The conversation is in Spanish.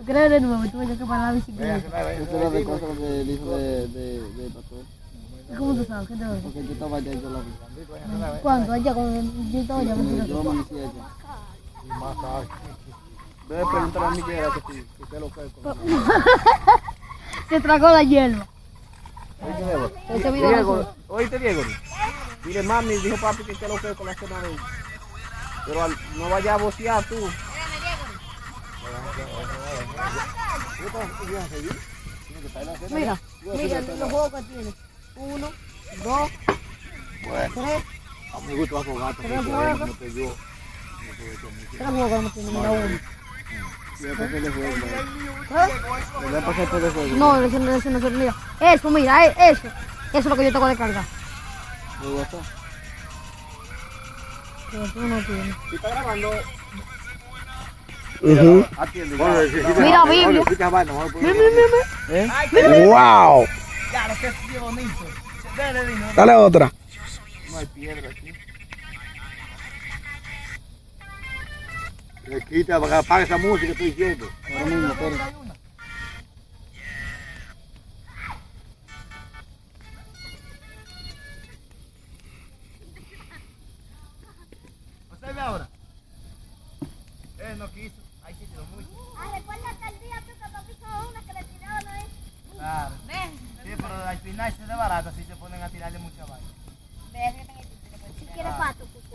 Creo de nuevo, tuve que parar la bicicleta. Eso era de cosas del hijo de pastor. ¿Cómo tú sabes? ¿Qué te doy? Porque yo estaba allá y yo la vi. ¿Cuándo? Allá con yo estaba allá. Yo amanecí allá. Debe preguntar a mí qué era que sí, que lo fue con Se tragó la hierba. Oíste, Diego. Dile, mami, dijo papi que qué lo fue con la cena de hoy. Pero no vayas a bocear tú. Mira, mira los juegos que tiene. 1, 2, 3. A mí me gusta los gatos. 3 juegos. 3 juegos no tiene, mira uno. No, eso no se mira. Eso, mira, eso. Eso es lo que yo tengo que descargar. Pero tú no tienes. ¿Sí está grabando? Mira, Biblia. ¡Wow! Ya, lo que es bien bonito. Dale otra. No hay piedra aquí. Le quita para que apague esa música que estoy diciendo. Ahora mismo, pero. ¿Usted ve ahora? Él no quiso. Ahí sí tiró mucho. Recuerda que el día que papi hizo una que le tiraron ahí. Claro. Sí, pero al final se desbarata si se ponen a tirarle mucha vaina. Si quieres pato, pues.